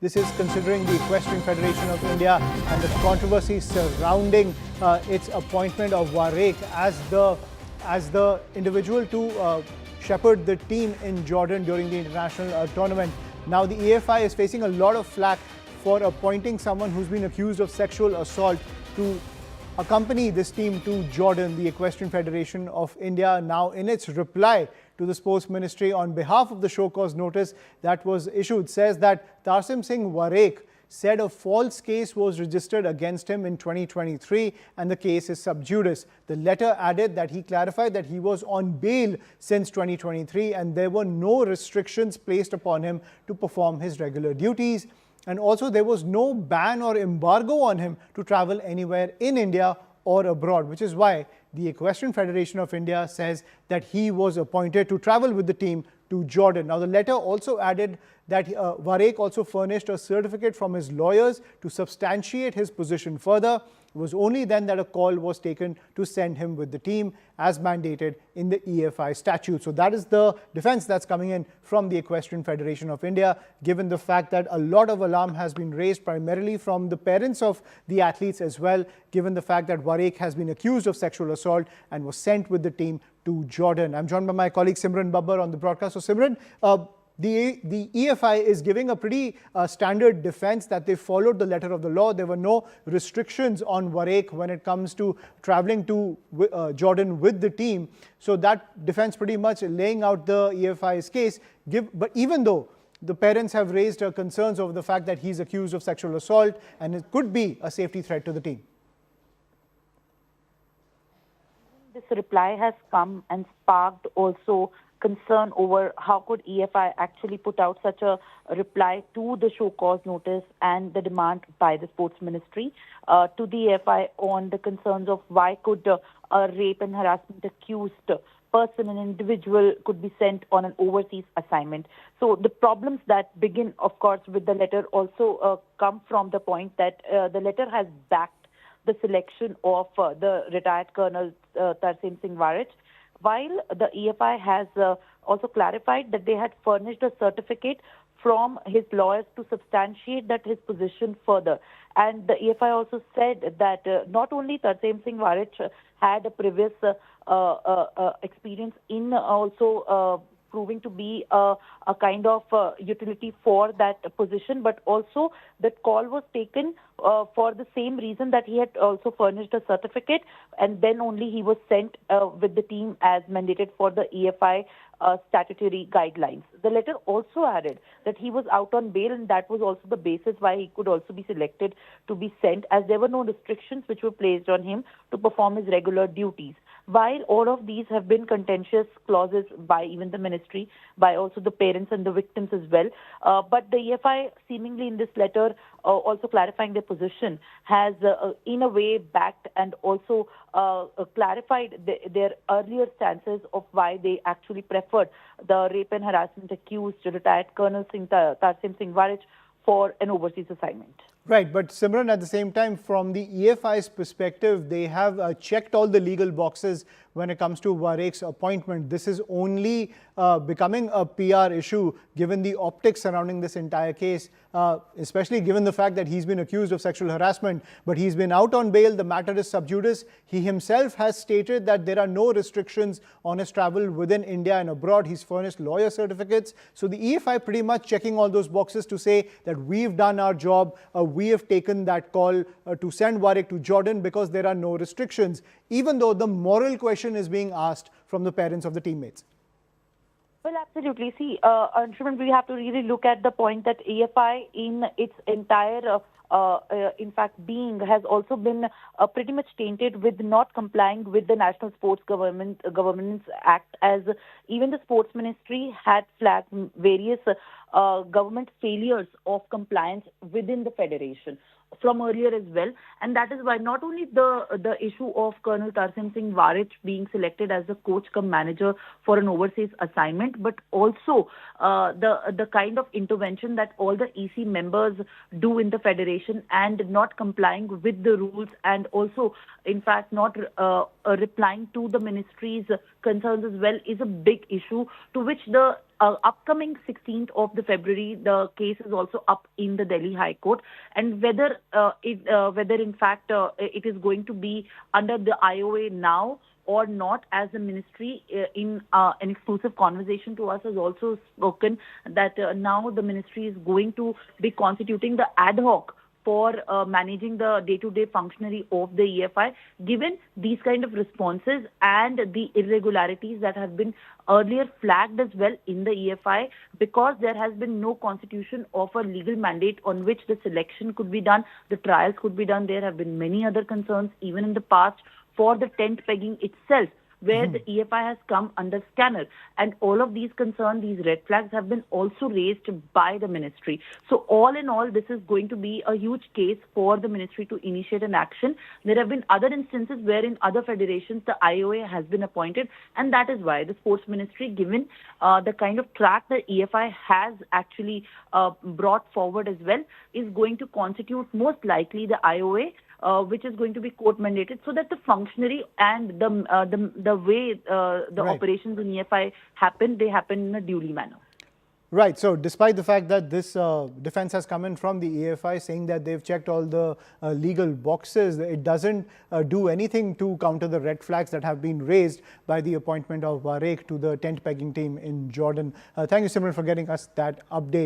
This is considering the Equestrian Federation of India and the controversy surrounding its appointment of Warraich as the individual to shepherd the team in Jordan during the international tournament. Now, the EFI is facing a lot of flack for appointing someone who's been accused of sexual assault to accompany this team to Jordan. The Equestrian Federation of India, now in its reply to the Sports Ministry on behalf of the show cause notice that was issued, says that Tarsem Singh Warraich said a false case was registered against him in 2023 and the case is sub judice. The letter added that he clarified that he was on bail since 2023 and there were no restrictions placed upon him to perform his regular duties. And also there was no ban or embargo on him to travel anywhere in India or abroad, which is why the Equestrian Federation of India says that he was appointed to travel with the team to Jordan. Now, the letter also added that Warraich also furnished a certificate from his lawyers to substantiate his position further. It was only then that a call was taken to send him with the team as mandated in the EFI statute. So that is the defense that's coming in from the Equestrian Federation of India, given the fact that a lot of alarm has been raised primarily from the parents of the athletes as well, given the fact that Warraich has been accused of sexual assault and was sent with the team to Jordan. I'm joined by my colleague Simran Babbar on the broadcast. So Simran, the EFI is giving a pretty standard defense that they followed the letter of the law. There were no restrictions on Warraich when it comes to traveling to Jordan with the team. So that defense pretty much laying out the EFI's case. But even though the parents have raised concerns over the fact that he's accused of sexual assault and it could be a safety threat to the team. This reply has come and sparked also concern over how could EFI actually put out such a reply to the show cause notice and the demand by the Sports Ministry to the EFI on the concerns of why could a rape and harassment accused person, an individual, could be sent on an overseas assignment. So the problems that begin, of course, with the letter also come from the point that the letter has backed the selection of the retired Colonel Tarsem Singh Warraich, while the EFI has also clarified that they had furnished a certificate from his lawyers to substantiate that his position further. And the EFI also said that not only Tarsem Singh Warraich had a previous experience in also proving to be a kind of utility for that position, but also that call was taken for the same reason that he had also furnished a certificate, and then only he was sent with the team as mandated for the EFI statutory guidelines. The letter also added that he was out on bail, and that was also the basis why he could also be selected to be sent, as there were no restrictions which were placed on him to perform his regular duties. While all of these have been contentious clauses by even the ministry, by also the parents and the victims as well, but the EFI seemingly in this letter also clarifying their position has in a way backed and also clarified their earlier stances of why they actually preferred the rape and harassment accused retired Colonel Tarsem Singh Warraich for an overseas assignment. Right, but Simran, at the same time, from the EFI's perspective, they have checked all the legal boxes when it comes to Warraich's appointment. This is only becoming a PR issue given the optics surrounding this entire case, especially given the fact that he's been accused of sexual harassment, but he's been out on bail. The matter is sub judice. He himself has stated that there are no restrictions on his travel within India and abroad. He's furnished lawyer certificates. So the EFI pretty much checking all those boxes to say that we've done our job. We have taken that call to send Warraich to Jordan because there are no restrictions, even though the moral question is being asked from the parents of the teammates. Well, absolutely. See, Anshuman, we have to really look at the point that EFI in its entire in fact, being has also been pretty much tainted with not complying with the National Sports Governance Act, as even the Sports Ministry had flagged various government failures of compliance within the federation from earlier as well. And that is why not only the issue of Colonel Tarsem Singh Warraich being selected as the coach cum manager for an overseas assignment, but also the kind of intervention that all the EC members do in the federation regulation and not complying with the rules, and also, in fact, not replying to the ministry's concerns as well, is a big issue, to which the upcoming 16th of the February, the case is also up in the Delhi High Court, and whether in fact it is going to be under the IOA now or not, as the ministry in an exclusive conversation to us has also spoken that now the ministry is going to be constituting the ad hoc for managing the day-to-day functionary of the EFI, given these kind of responses and the irregularities that have been earlier flagged as well in the EFI, because there has been no constitution of a legal mandate on which the selection could be done, the trials could be done. There have been many other concerns, even in the past, for the tent pegging itself, where the EFI has come under scanner. And all of these concerns, these red flags, have been also raised by the ministry. So all in all, this is going to be a huge case for the ministry to initiate an action. There have been other instances where in other federations the IOA has been appointed, and that is why the sports ministry, given the kind of track the EFI has actually brought forward as well, is going to constitute most likely the IOA, which is going to be court mandated, so that the functionary and the way the operations in EFI happen, they happen in a duly manner. Right. So despite the fact that this defense has come in from the EFI saying that they've checked all the legal boxes, it doesn't do anything to counter the red flags that have been raised by the appointment of Warraich to the tent pegging team in Jordan. Thank you, Simran, for getting us that update.